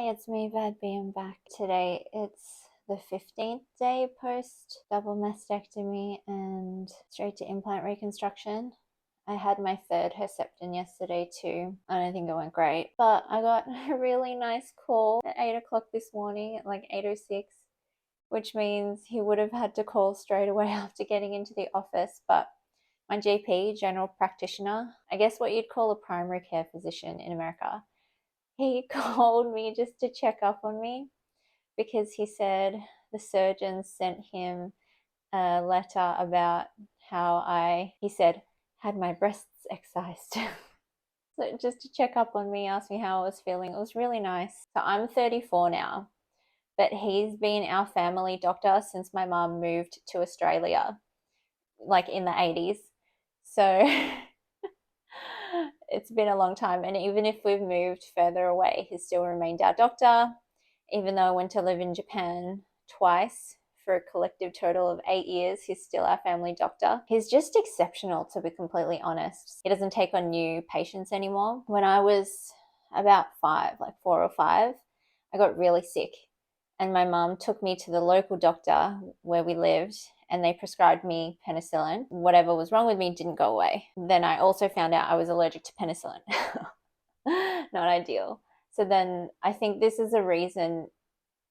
Hi, it's me, Bad being back. Today it's the 15th day post double mastectomy and straight to implant reconstruction. I had my third Herceptin yesterday too. I don't think it went great, but I got a really nice call at 8 o'clock this morning at like 8:06, which means he would have had to call straight away after getting into the office, but my GP, general practitioner, I guess what you'd call a primary care physician in America, he called me just to check up on me because he said the surgeon sent him a letter about how he said, had my breasts excised. So just to check up on me, ask me how I was feeling. It was really nice. So I'm 34 now, but he's been our family doctor since my mum moved to Australia, like in the 80s. So it's been a long time. And even if we've moved further away, he's still remained our doctor, even though I went to live in Japan twice for a collective total of 8 years. He's still our family doctor. He's just exceptional, to be completely honest. He doesn't take on new patients anymore. When I was about 5, like 4 or 5, I got really sick. And my mum took me to the local doctor where we lived, and they prescribed me penicillin. Whatever was wrong with me didn't go away. Then I also found out I was allergic to penicillin. Not ideal. So then I think this is a reason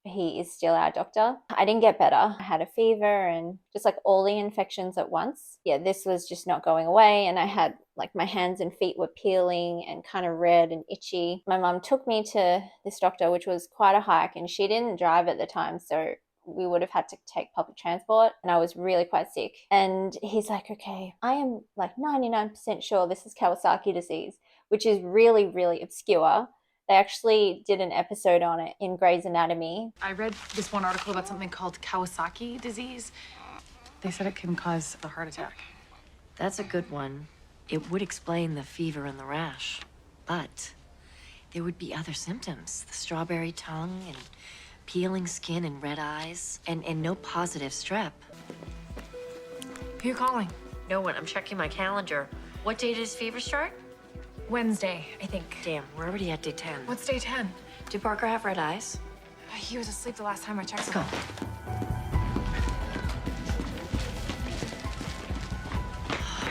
he is still our doctor. I didn't get better. I had a fever and just like all the infections at once. Yeah, this was just not going away. And I had like my hands and feet were peeling and kind of red and itchy. My mum took me to this doctor, which was quite a hike, and she didn't drive at the time. So we would have had to take public transport, and I was really quite sick. And he's like, okay, I am like 99% sure this is Kawasaki disease, which is really, really obscure. They actually did an episode on it in Grey's Anatomy. I read this one article about something called Kawasaki disease. They said it can cause a heart attack. That's a good one. It would explain the fever and the rash. But there would be other symptoms. The strawberry tongue and peeling skin and red eyes. And no positive strep. Who you calling? No one. I'm checking my calendar. What day did his fever start? Wednesday, I think. Damn, we're already at day 10. What's day 10? Did Parker have red eyes? He was asleep the last time I checked. Let's go.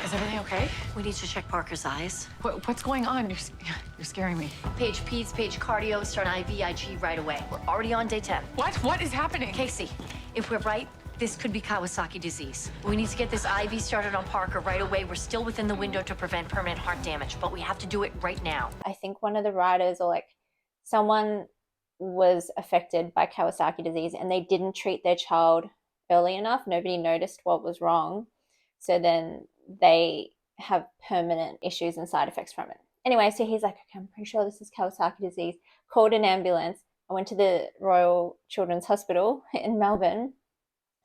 Is everything okay? We need to check Parker's eyes. What's going on? You're scaring me. Page peds, page cardio, start IVIG right away. We're already on day 10. What? What is happening? Casey, if we're right, this could be Kawasaki disease. We need to get this IV started on Parker right away. We're still within the window to prevent permanent heart damage, but we have to do it right now. I think one of the writers or like someone was affected by Kawasaki disease and they didn't treat their child early enough. Nobody noticed what was wrong. So then they have permanent issues and side effects from it. Anyway, so he's like, okay, I'm pretty sure this is Kawasaki disease. Called an ambulance. I went to the Royal Children's Hospital in Melbourne.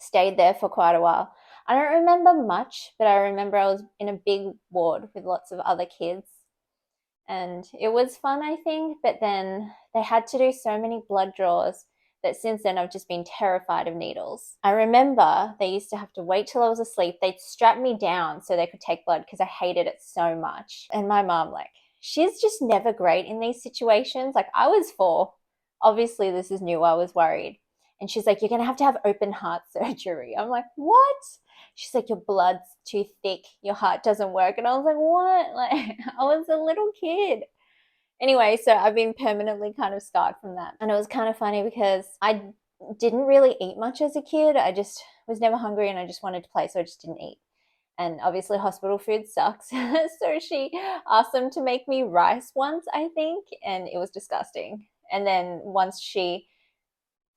Stayed there for quite a while. I don't remember much, but I remember I was in a big ward with lots of other kids. And it was fun, I think, but then they had to do so many blood draws that since then I've just been terrified of needles. I remember they used to have to wait till I was asleep. They'd strap me down so they could take blood because I hated it so much. And my mom, like, she's just never great in these situations. Like, I was 4. Obviously, this is new. I was worried. And she's like, you're going to have open heart surgery. I'm like, what? She's like, your blood's too thick. Your heart doesn't work. And I was like, what? Like, I was a little kid. Anyway, so I've been permanently kind of scarred from that. And it was kind of funny because I didn't really eat much as a kid. I just was never hungry and I just wanted to play, so I just didn't eat. And obviously hospital food sucks. So she asked them to make me rice once, I think, and it was disgusting. And then once she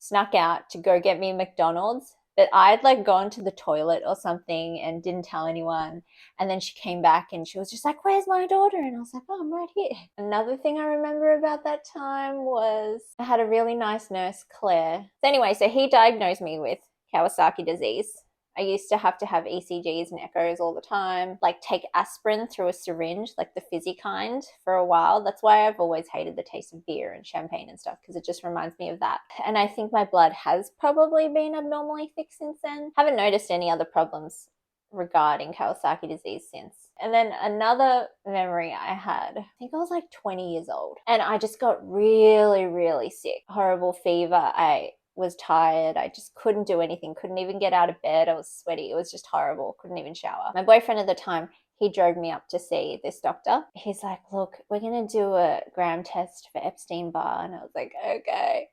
snuck out to go get me McDonald's, but I'd like gone to the toilet or something and didn't tell anyone. And then she came back and she was just like, where's my daughter? And I was like, oh, I'm right here. Another thing I remember about that time was I had a really nice nurse, Claire. So anyway, so he diagnosed me with Kawasaki disease. I used to have ECGs and echoes all the time, like take aspirin through a syringe, like the fizzy kind, for a while. That's why I've always hated the taste of beer and champagne and stuff, because it just reminds me of that. And I think my blood has probably been abnormally thick since then. Haven't noticed any other problems regarding Kawasaki disease since. And then another memory I had, I think I was like 20 years old, and I just got really, really sick. Horrible fever. I was tired. I just couldn't do anything. Couldn't even get out of bed. I was sweaty. It was just horrible. Couldn't even shower. My boyfriend at the time, he drove me up to see this doctor. He's like, look, we're going to do a gram test for Epstein-Barr. And I was like, okay.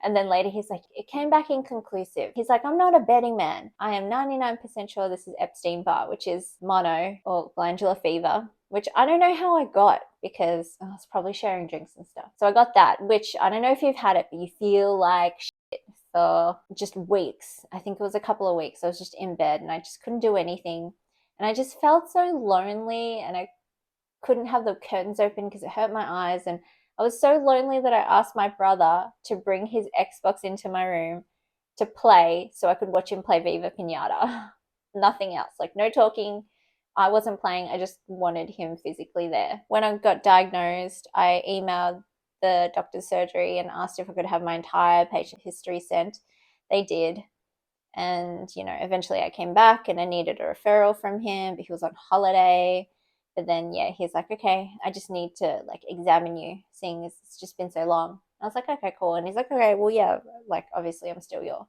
And then later he's like, it came back inconclusive. He's like, I'm not a betting man. I am 99% sure this is Epstein-Barr, which is mono or glandular fever, which I don't know how I got because I was probably sharing drinks and stuff. So I got that, which I don't know if you've had it, but you feel like shit for just weeks. I think it was a couple of weeks. I was just in bed and I just couldn't do anything. And I just felt so lonely, and I couldn't have the curtains open because it hurt my eyes. And I was so lonely that I asked my brother to bring his Xbox into my room to play so I could watch him play Viva Pinata. Nothing else, like no talking. I wasn't playing. I just wanted him physically there. When I got diagnosed, I emailed the doctor's surgery and asked if I could have my entire patient history sent. They did. And, eventually I came back and I needed a referral from him, but he was on holiday. But then, yeah, he's like, okay, I just need to examine you, seeing as it's just been so long. I was like, okay, cool. And he's like, okay, well, yeah, obviously I'm still your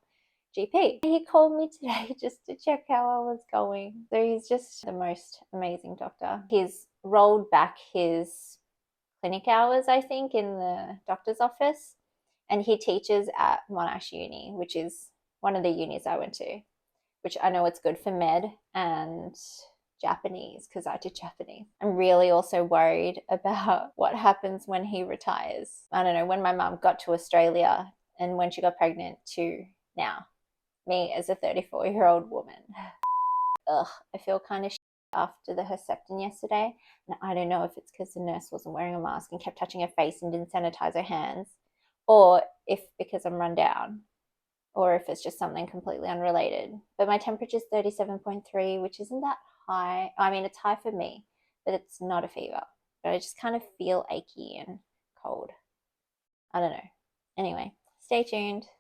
GP. He called me today just to check how I was going. So he's just the most amazing doctor. He's rolled back his clinic hours, I think, in the doctor's office. And he teaches at Monash Uni, which is one of the unis I went to, which I know it's good for med and Japanese because I did Japanese. I'm really also worried about what happens when he retires. I don't know, when my mum got to Australia and when she got pregnant to now, me as a 34-year-old woman. Ugh, I feel kind of after the Herceptin yesterday. And I don't know if it's because the nurse wasn't wearing a mask and kept touching her face and didn't sanitize her hands, or if because I'm run down, or if it's just something completely unrelated. But my temperature is 37.3, which isn't that high. I mean, it's high for me, but it's not a fever. But I just kind of feel achy and cold. I don't know. Anyway, stay tuned.